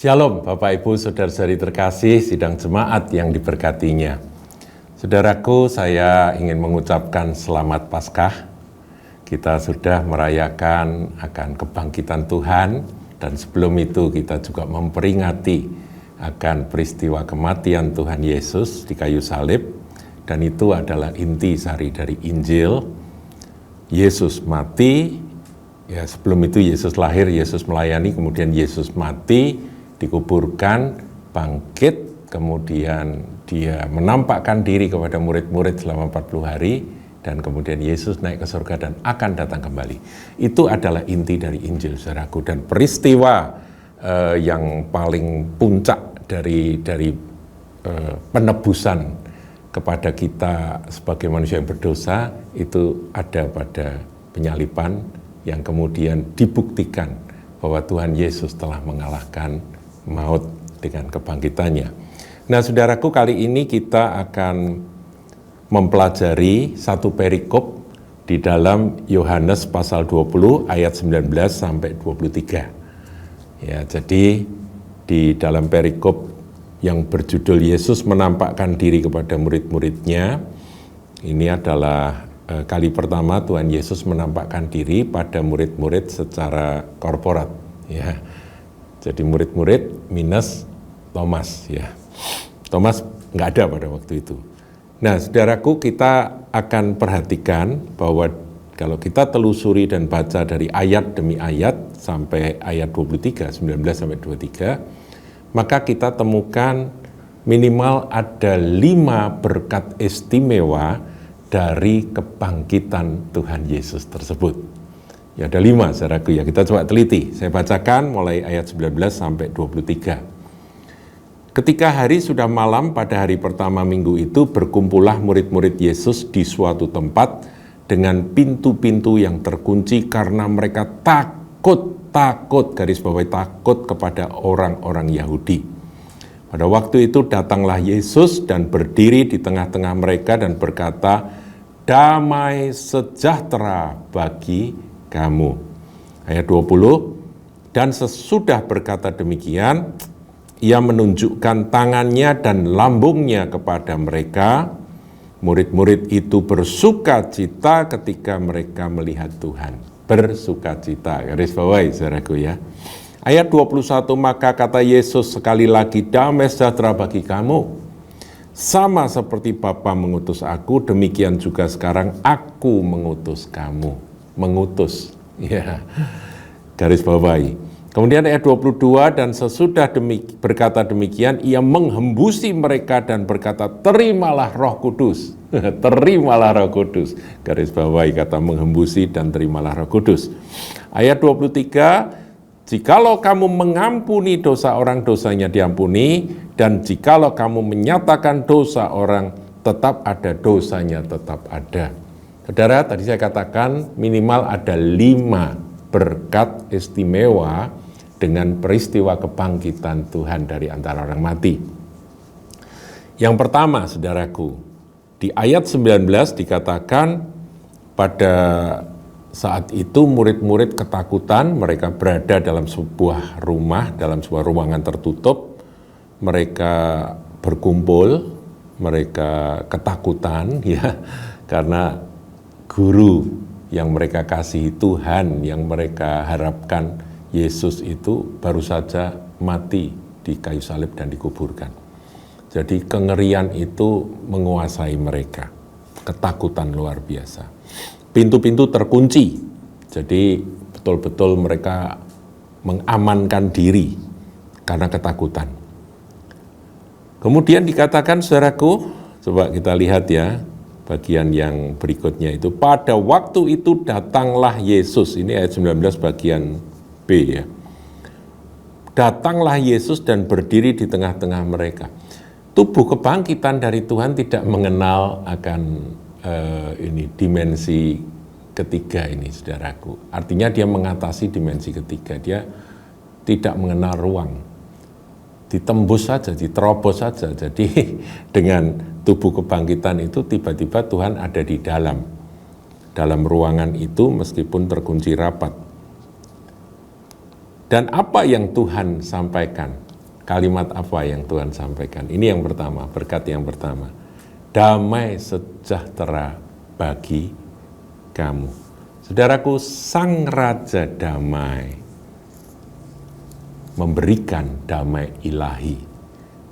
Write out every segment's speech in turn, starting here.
Shalom Bapak Ibu Saudara-saudari terkasih sidang jemaat yang diberkatinya. Saudaraku, saya ingin mengucapkan selamat Paskah. Kita sudah merayakan akan kebangkitan Tuhan dan sebelum itu kita juga memperingati akan peristiwa kematian Tuhan Yesus di kayu salib, dan itu adalah intisari dari Injil. Yesus mati, ya sebelum itu Yesus lahir, Yesus melayani, kemudian Yesus mati, dikuburkan, bangkit, kemudian dia menampakkan diri kepada murid-murid selama 40 hari, dan kemudian Yesus naik ke surga dan akan datang kembali. Itu adalah inti dari Injil, saudaraku. Dan peristiwa yang paling puncak dari penebusan kepada kita sebagai manusia yang berdosa, itu ada pada penyaliban yang kemudian dibuktikan bahwa Tuhan Yesus telah mengalahkan maut dengan kebangkitannya. Nah, saudaraku, kali ini kita akan mempelajari satu perikop di dalam Yohanes pasal 20 ayat 19 sampai 23. Ya, jadi di dalam perikop yang berjudul Yesus menampakkan diri kepada murid-muridnya, ini adalah kali pertama Tuhan Yesus menampakkan diri pada murid-murid secara korporat, ya. Jadi murid-murid minus Thomas, ya. Thomas nggak ada pada waktu itu. Nah, saudaraku, kita akan perhatikan bahwa kalau kita telusuri dan baca dari ayat demi ayat sampai ayat 23, 19 sampai 23, maka kita temukan minimal ada 5 berkat istimewa dari kebangkitan Tuhan Yesus tersebut. Ya, ada 5, saudaraku, ya. Kita coba teliti. Saya bacakan mulai ayat 19 sampai 23. Ketika hari sudah malam pada hari pertama minggu itu, berkumpullah murid-murid Yesus di suatu tempat dengan pintu-pintu yang terkunci karena mereka takut, garis bawahi takut kepada orang-orang Yahudi. Pada waktu itu datanglah Yesus dan berdiri di tengah-tengah mereka dan berkata, "Damai sejahtera bagi kamu." Ayat 20, dan sesudah berkata demikian, ia menunjukkan tangannya dan lambungnya kepada mereka. Murid-murid itu bersuka cita ketika mereka melihat Tuhan. Bersuka cita, garis bawahi, saudaraku, ya. Ayat 21, maka kata Yesus sekali lagi, "Damai sejahtera bagi kamu. Sama seperti Bapa mengutus aku, demikian juga sekarang aku mengutus kamu." Mengutus, ya, garis bawahi. Kemudian ayat 22, dan sesudah berkata demikian, ia menghembusi mereka dan berkata, "Terimalah Roh Kudus." Terimalah Roh Kudus, garis bawahi kata menghembusi dan terimalah Roh Kudus. Ayat 23, jikalau kamu mengampuni dosa orang, dosanya diampuni, dan jikalau kamu menyatakan dosa orang, tetap ada dosanya, tetap ada. Saudara, tadi saya katakan minimal ada 5 berkat istimewa dengan peristiwa kebangkitan Tuhan dari antara orang mati. Yang pertama, saudaraku, di ayat 19 dikatakan pada saat itu murid-murid ketakutan, mereka berada dalam sebuah rumah, dalam sebuah ruangan tertutup, mereka berkumpul, mereka ketakutan, ya, karena guru yang mereka kasihi, Tuhan yang mereka harapkan, Yesus itu baru saja mati di kayu salib dan dikuburkan. Jadi kengerian itu menguasai mereka, ketakutan luar biasa. Pintu-pintu terkunci, jadi betul-betul mereka mengamankan diri karena ketakutan. Kemudian dikatakan, saudaraku, coba kita lihat, ya, bagian yang berikutnya itu, pada waktu itu datanglah Yesus. Ini ayat 19 bagian B, ya. Datanglah Yesus dan berdiri di tengah-tengah mereka. Tubuh kebangkitan dari Tuhan tidak mengenal akan dimensi ketiga ini, saudaraku. Artinya dia mengatasi dimensi ketiga. Dia tidak mengenal ruang. Ditembus saja, diterobos saja. Jadi dengan tubuh kebangkitan itu tiba-tiba Tuhan ada di dalam ruangan itu meskipun terkunci rapat. Dan apa yang Tuhan sampaikan? kalimat apa yang Tuhan sampaikan? Ini yang pertama, berkat yang pertama. Damai sejahtera bagi kamu. Saudaraku, Sang Raja Damai memberikan damai ilahi.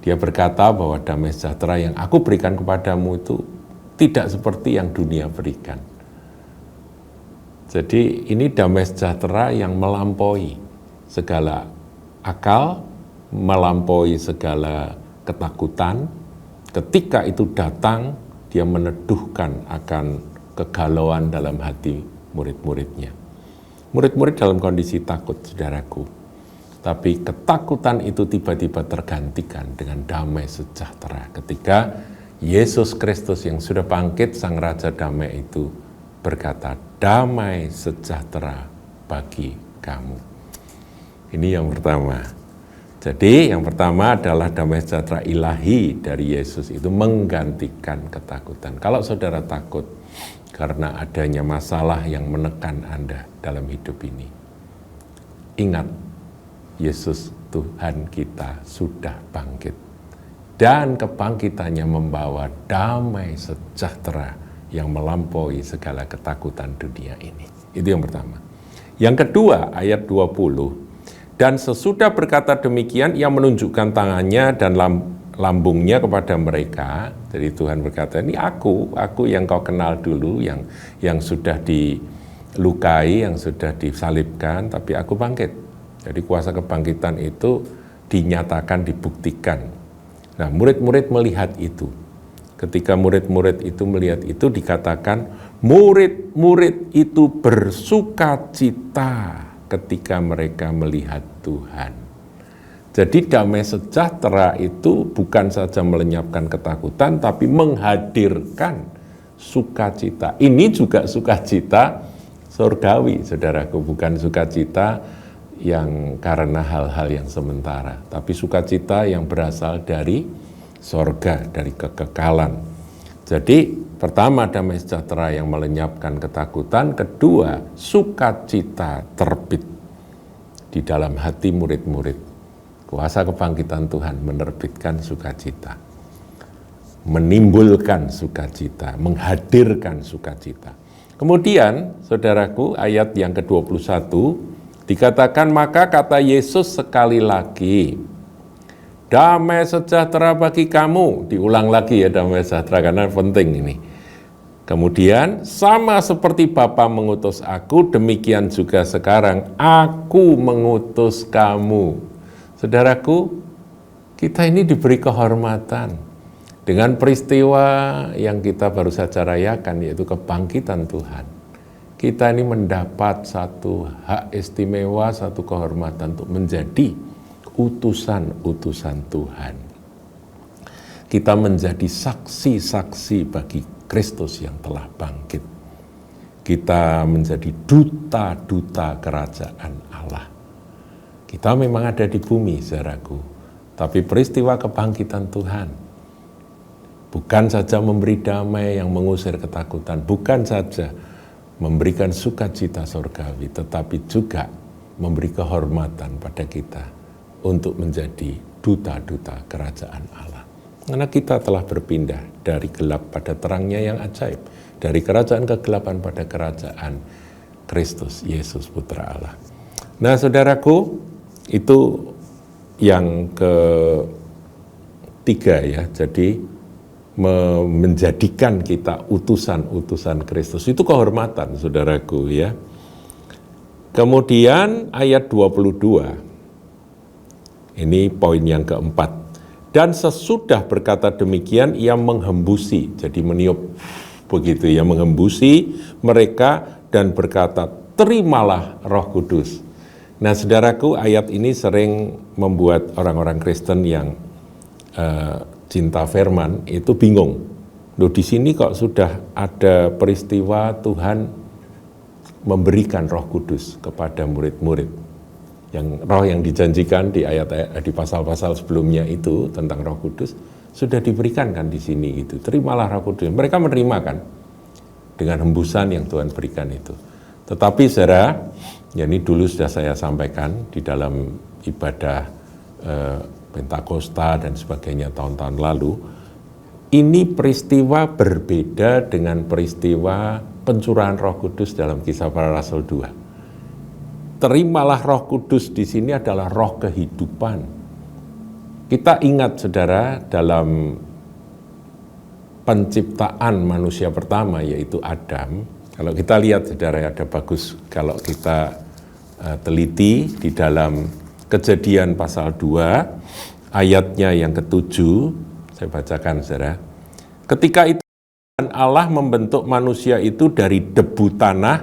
Dia berkata bahwa damai sejahtera yang aku berikan kepadamu itu tidak seperti yang dunia berikan. Jadi ini damai sejahtera yang melampaui segala akal, melampaui segala ketakutan. Ketika itu datang, dia meneduhkan akan kegalauan dalam hati murid-muridnya. Murid-murid dalam kondisi takut, saudaraku. Tapi ketakutan itu tiba-tiba tergantikan dengan damai sejahtera. Ketika Yesus Kristus yang sudah bangkit, Sang Raja Damai itu berkata, damai sejahtera bagi kamu. Ini yang pertama. Jadi yang pertama adalah damai sejahtera ilahi dari Yesus itu menggantikan ketakutan. Kalau saudara takut karena adanya masalah yang menekan Anda dalam hidup ini, ingat, Yesus Tuhan kita sudah bangkit. Dan kebangkitannya membawa damai sejahtera yang melampaui segala ketakutan dunia ini. Itu yang pertama. Yang kedua, ayat 20. Dan sesudah berkata demikian, ia menunjukkan tangannya dan lambungnya kepada mereka. Jadi Tuhan berkata, ini aku yang kau kenal dulu, yang sudah dilukai, yang sudah disalibkan, tapi aku bangkit. Jadi kuasa kebangkitan itu dinyatakan, dibuktikan. Nah, murid-murid melihat itu. Ketika murid-murid itu melihat itu, dikatakan, murid-murid itu bersukacita ketika mereka melihat Tuhan. Jadi damai sejahtera itu bukan saja melenyapkan ketakutan, tapi menghadirkan sukacita. Ini juga sukacita surgawi, saudaraku, bukan sukacita yang karena hal-hal yang sementara, tapi sukacita yang berasal dari sorga, dari kekekalan. Jadi pertama, damai sejahtera yang melenyapkan ketakutan. Kedua, sukacita terbit di dalam hati murid-murid. Kuasa kebangkitan Tuhan menerbitkan sukacita, menimbulkan sukacita, menghadirkan sukacita. Kemudian, saudaraku, ayat yang ke-21, dikatakan, maka kata Yesus sekali lagi, damai sejahtera bagi kamu. Diulang lagi ya, damai sejahtera, karena penting ini. Kemudian, sama seperti Bapa mengutus aku, demikian juga sekarang aku mengutus kamu. Saudaraku, kita ini diberi kehormatan dengan peristiwa yang kita baru saja rayakan, yaitu kebangkitan Tuhan. Kita ini mendapat satu hak istimewa, satu kehormatan untuk menjadi utusan-utusan Tuhan. Kita menjadi saksi-saksi bagi Kristus yang telah bangkit. Kita menjadi duta-duta kerajaan Allah. Kita memang ada di bumi, saudaraku, tapi peristiwa kebangkitan Tuhan bukan saja memberi damai yang mengusir ketakutan, bukan saja memberikan sukacita surgawi, tetapi juga memberi kehormatan pada kita untuk menjadi duta-duta kerajaan Allah. Karena kita telah berpindah dari gelap pada terangnya yang ajaib, dari kerajaan kegelapan pada kerajaan Kristus Yesus Putra Allah. Nah, saudaraku, itu yang ketiga ya. Jadi menjadikan kita utusan-utusan Kristus itu kehormatan, saudaraku ya. Kemudian ayat 22. Ini poin yang keempat. Dan sesudah berkata demikian, ia menghembusi, jadi meniup begitu ya, menghembusi mereka dan berkata, terimalah Roh Kudus. Nah, saudaraku, ayat ini sering membuat orang-orang Kristen yang cinta firman itu bingung. Loh, di sini kok sudah ada peristiwa Tuhan memberikan Roh Kudus kepada murid-murid. Yang roh yang dijanjikan di di pasal-pasal sebelumnya itu tentang Roh Kudus sudah diberikan kan di sini gitu. Terimalah Roh Kudus. Mereka menerima kan dengan hembusan yang Tuhan berikan itu. Tetapi saudara, ya ini dulu sudah saya sampaikan di dalam ibadah Pentakosta dan sebagainya tahun-tahun lalu, ini peristiwa berbeda dengan peristiwa pencurahan Roh Kudus dalam Kisah Para Rasul 2. Terimalah Roh Kudus di sini adalah roh kehidupan. Kita ingat saudara, dalam penciptaan manusia pertama yaitu Adam, kalau kita lihat saudara, ada bagus kalau kita teliti di dalam Kejadian pasal 2 ayatnya yang ke-7, saya bacakan saudara. Ketika itu Allah membentuk manusia itu dari debu tanah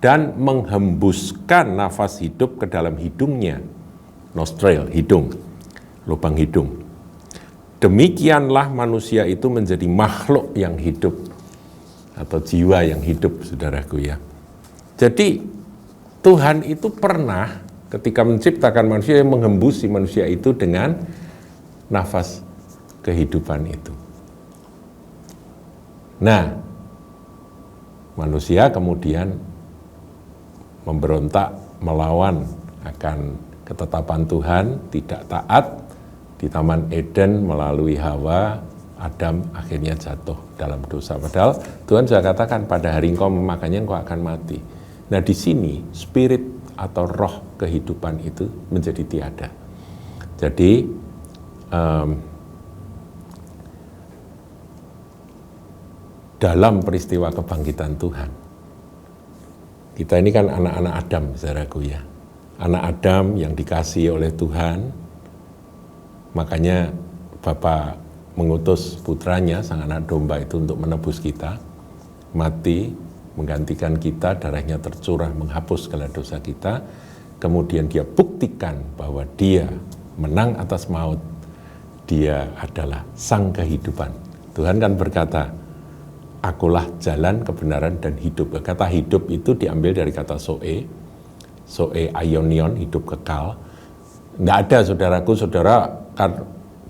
dan menghembuskan nafas hidup ke dalam hidungnya. Nostril, hidung, lubang hidung. Demikianlah manusia itu menjadi makhluk yang hidup atau jiwa yang hidup, saudaraku ya. Jadi Tuhan itu pernah ketika menciptakan manusia yang menghembusi manusia itu dengan nafas kehidupan itu. Nah, manusia kemudian memberontak, melawan akan ketetapan Tuhan, tidak taat di Taman Eden melalui Hawa, Adam akhirnya jatuh dalam dosa. Padahal Tuhan sudah katakan pada hari engkau memakannya engkau akan mati. Nah di sini spirit atau roh kehidupan itu menjadi tiada. Jadi dalam peristiwa kebangkitan Tuhan, kita ini kan anak-anak Adam, saudaraku ya. Anak Adam yang dikasihi oleh Tuhan, makanya Bapa mengutus putranya, sang anak domba itu untuk menebus kita, mati, menggantikan kita, darahnya tercurah, menghapus segala dosa kita. Kemudian dia buktikan bahwa dia menang atas maut. Dia adalah sang kehidupan. Tuhan kan berkata, akulah jalan, kebenaran, dan hidup. Kata hidup itu diambil dari kata zoe aionion, hidup kekal. Nggak ada saudaraku, saudara,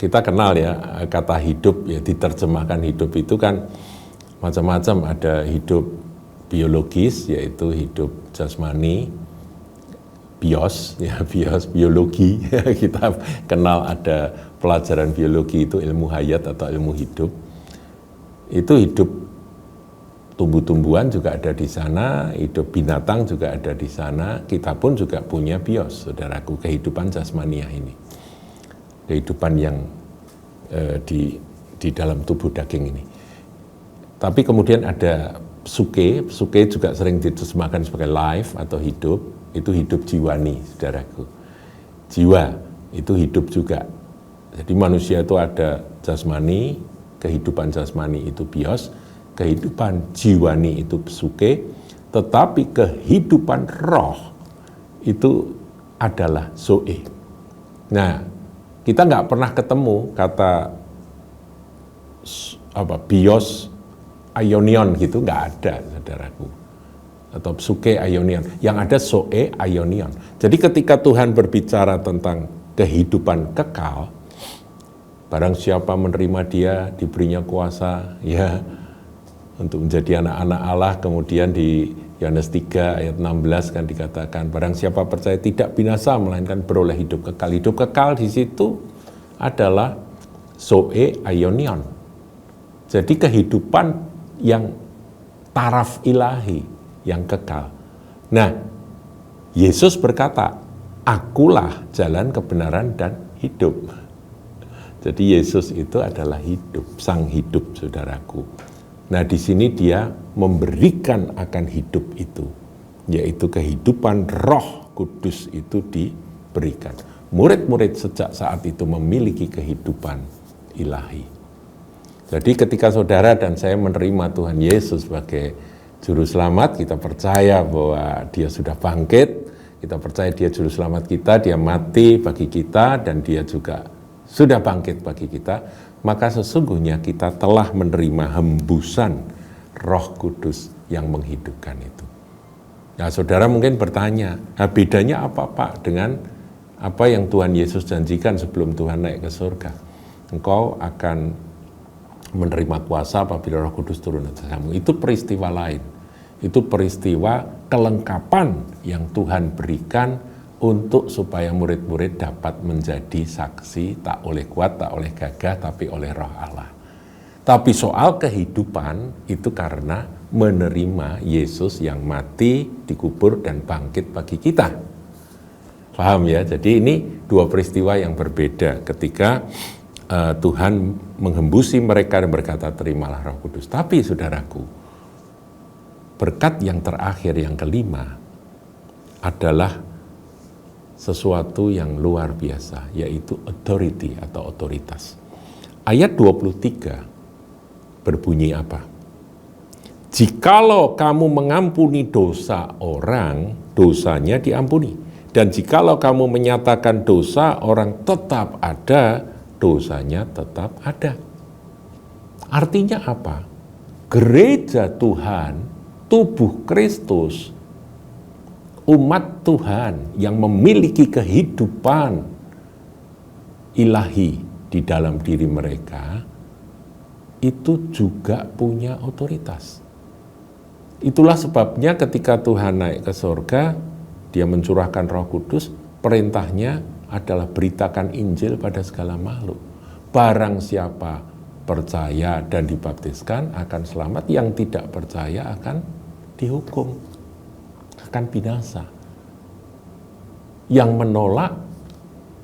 kita kenal ya, kata hidup, ya diterjemahkan hidup itu kan macam-macam, ada hidup biologis, yaitu hidup jasmani, bios, ya bios, biologi. Kita kenal ada pelajaran biologi itu ilmu hayat atau ilmu hidup. Itu hidup tumbuh-tumbuhan juga ada di sana, hidup binatang juga ada di sana. Kita pun juga punya bios, saudaraku, kehidupan jasmaniah ini. Kehidupan yang di dalam tubuh daging ini. Tapi kemudian ada Psuke juga sering diterjemahkan sebagai life atau hidup, itu hidup jiwani, saudaraku. Jiwa itu hidup juga. Jadi manusia itu ada jasmani, kehidupan jasmani itu bios, kehidupan jiwani itu psuke, tetapi kehidupan roh itu adalah zoe. Nah, kita nggak pernah ketemu kata bios aionion gitu, nggak ada, saudaraku, atau psuke aionion. Yang ada zoe aionion. Jadi ketika Tuhan berbicara tentang kehidupan kekal, barang siapa menerima Dia diberinya kuasa ya untuk menjadi anak-anak Allah. Kemudian di Yohanes 3 ayat 16 kan dikatakan, barang siapa percaya tidak binasa melainkan beroleh hidup kekal. Hidup kekal di situ adalah zoe aionion. Jadi kehidupan yang taraf ilahi, yang kekal. Nah, Yesus berkata, akulah jalan, kebenaran, dan hidup. Jadi Yesus itu adalah hidup, sang hidup, saudaraku. Nah, di sini dia memberikan akan hidup itu, yaitu kehidupan Roh Kudus itu diberikan. Murid-murid sejak saat itu memiliki kehidupan ilahi. Jadi ketika saudara dan saya menerima Tuhan Yesus sebagai Juru Selamat, kita percaya bahwa Dia sudah bangkit, kita percaya Dia Juru Selamat kita, Dia mati bagi kita, dan Dia juga sudah bangkit bagi kita, maka sesungguhnya kita telah menerima hembusan Roh Kudus yang menghidupkan itu. Nah, saudara mungkin bertanya, bedanya apa Pak dengan apa yang Tuhan Yesus janjikan sebelum Tuhan naik ke surga? Engkau akan menerima kuasa apabila Roh Kudus turun atas kamu. Itu peristiwa lain. Itu peristiwa kelengkapan yang Tuhan berikan untuk supaya murid-murid dapat menjadi saksi, tak oleh kuat, tak oleh gagah, tapi oleh Roh Allah. Tapi soal kehidupan itu karena menerima Yesus yang mati, dikubur, dan bangkit bagi kita. Paham ya? Jadi ini dua peristiwa yang berbeda ketika Tuhan menghembusi mereka dan berkata, terimalah Roh Kudus. Tapi saudaraku, berkat yang terakhir, yang kelima, adalah sesuatu yang luar biasa, yaitu authority atau otoritas. Ayat 23 berbunyi apa? Jikalau kamu mengampuni dosa orang, dosanya diampuni. Dan jikalau kamu menyatakan dosa orang tetap ada, dosanya tetap ada. Artinya apa? Gereja Tuhan, tubuh Kristus, umat Tuhan yang memiliki kehidupan ilahi di dalam diri mereka, itu juga punya otoritas. Itulah sebabnya ketika Tuhan naik ke surga, dia mencurahkan Roh Kudus, perintahnya adalah beritakan Injil pada segala makhluk. Barang siapa percaya dan dibaptiskan akan selamat, yang tidak percaya akan dihukum, akan binasa. Yang menolak,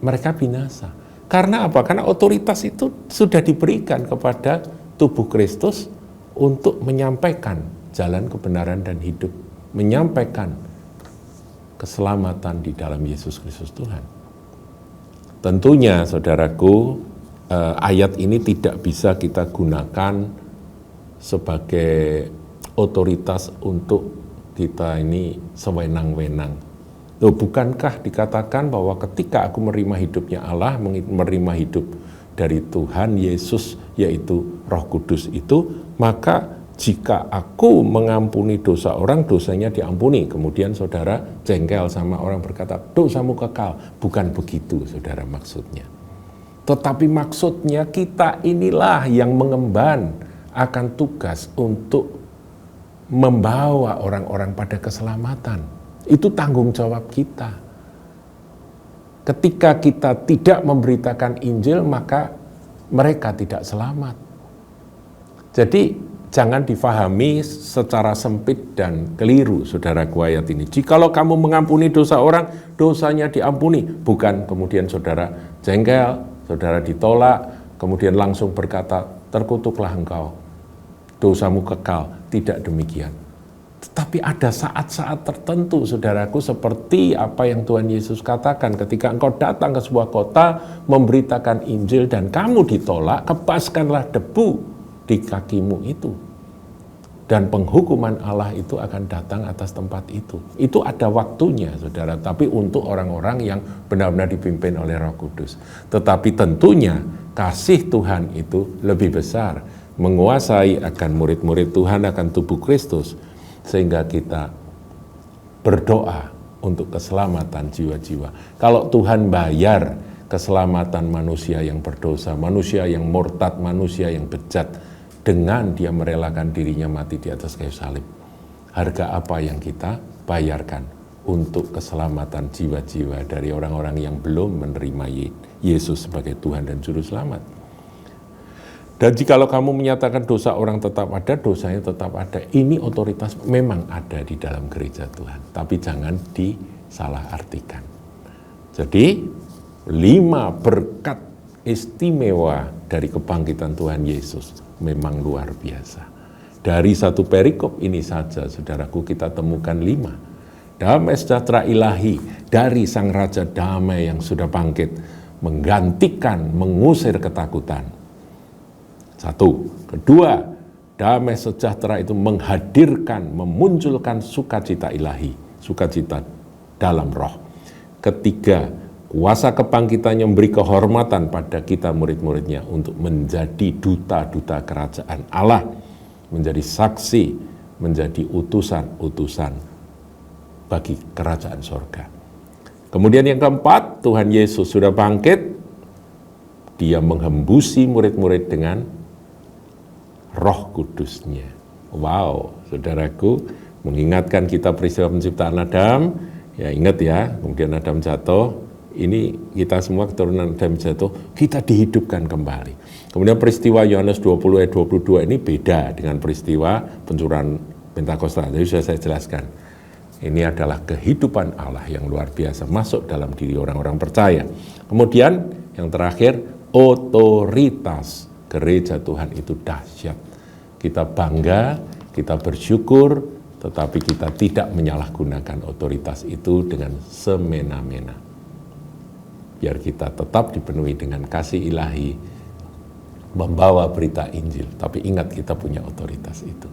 mereka binasa. Karena apa? Karena otoritas itu sudah diberikan kepada tubuh Kristus untuk menyampaikan jalan kebenaran dan hidup, menyampaikan keselamatan di dalam Yesus Kristus Tuhan. Tentunya, saudaraku, ayat ini tidak bisa kita gunakan sebagai otoritas untuk kita ini sewenang-wenang. Loh, bukankah dikatakan bahwa ketika aku menerima hidupnya Allah, menerima hidup dari Tuhan Yesus, yaitu Roh Kudus itu, maka jika aku mengampuni dosa orang, dosanya diampuni. Kemudian saudara jengkel sama orang berkata, dosamu kekal. Bukan begitu, saudara, maksudnya. Tetapi maksudnya kita inilah yang mengemban akan tugas untuk membawa orang-orang pada keselamatan. Itu tanggung jawab kita. Ketika kita tidak memberitakan Injil, maka mereka tidak selamat. Jadi jangan difahami secara sempit dan keliru, saudaraku, ayat ini. Jikalau kamu mengampuni dosa orang, dosanya diampuni. Bukan kemudian saudara jengkel, saudara ditolak, kemudian langsung berkata, terkutuklah engkau, dosamu kekal. Tidak demikian. Tetapi ada saat-saat tertentu, saudaraku, seperti apa yang Tuhan Yesus katakan, ketika engkau datang ke sebuah kota, memberitakan Injil dan kamu ditolak, kepaskanlah debu di kakimu itu. Dan penghukuman Allah itu akan datang atas tempat itu. Itu ada waktunya, saudara, tapi untuk orang-orang yang benar-benar dipimpin oleh Roh Kudus. Tetapi tentunya kasih Tuhan itu lebih besar, menguasai akan murid-murid Tuhan, akan tubuh Kristus, sehingga kita berdoa untuk keselamatan jiwa-jiwa. Kalau Tuhan bayar keselamatan manusia yang berdosa, manusia yang murtad, manusia yang bejat, dengan dia merelakan dirinya mati di atas kayu salib, harga apa yang kita bayarkan untuk keselamatan jiwa-jiwa dari orang-orang yang belum menerima Yesus sebagai Tuhan dan Juru Selamat. Dan jikalau kamu menyatakan dosa orang tetap ada, dosanya tetap ada. Ini otoritas memang ada di dalam gereja Tuhan, tapi jangan disalahartikan. Jadi 5 berkat istimewa dari kebangkitan Tuhan Yesus memang luar biasa. Dari satu perikop ini saja, saudaraku, kita temukan 5. Damai sejahtera ilahi dari Sang Raja Damai yang sudah bangkit, menggantikan, mengusir ketakutan. 1. Kedua, damai sejahtera itu menghadirkan, memunculkan sukacita ilahi, sukacita dalam roh. Ketiga, kuasa kebangkitannya memberi kehormatan pada kita murid-muridnya untuk menjadi duta-duta kerajaan Allah, menjadi saksi, menjadi utusan-utusan bagi kerajaan sorga. Kemudian yang keempat, Tuhan Yesus sudah bangkit, dia menghembusi murid-murid dengan Roh Kudusnya. Wow, saudaraku, mengingatkan kita peristiwa penciptaan Adam, Ya ingat ya, kemudian Adam jatuh, ini kita semua keturunan Adam jatuh, kita dihidupkan kembali. Kemudian peristiwa Yohanes 20 ayat 22 ini beda dengan peristiwa pencurahan Pentakosta. Jadi sudah saya jelaskan. Ini adalah kehidupan Allah yang luar biasa masuk dalam diri orang-orang percaya. Kemudian yang terakhir, otoritas gereja Tuhan itu dahsyat. Kita bangga, kita bersyukur, tetapi kita tidak menyalahgunakan otoritas itu dengan semena-mena. Biar kita tetap dipenuhi dengan kasih ilahi, membawa berita Injil, tapi ingat kita punya otoritas itu.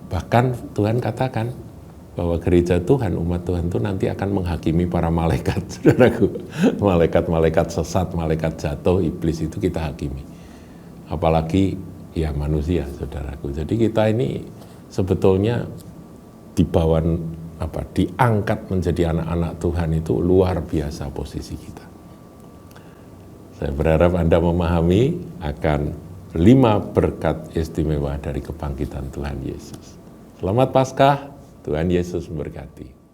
Bahkan Tuhan katakan bahwa gereja Tuhan, umat Tuhan itu nanti akan menghakimi para malaikat, saudaraku. Malaikat-malaikat sesat, malaikat jatuh, iblis itu kita hakimi. Apalagi ya manusia, saudaraku. Jadi kita ini sebetulnya diangkat menjadi anak-anak Tuhan itu luar biasa posisi kita. Saya berharap Anda memahami akan 5 berkat istimewa dari kebangkitan Tuhan Yesus. Selamat Paskah, Tuhan Yesus memberkati.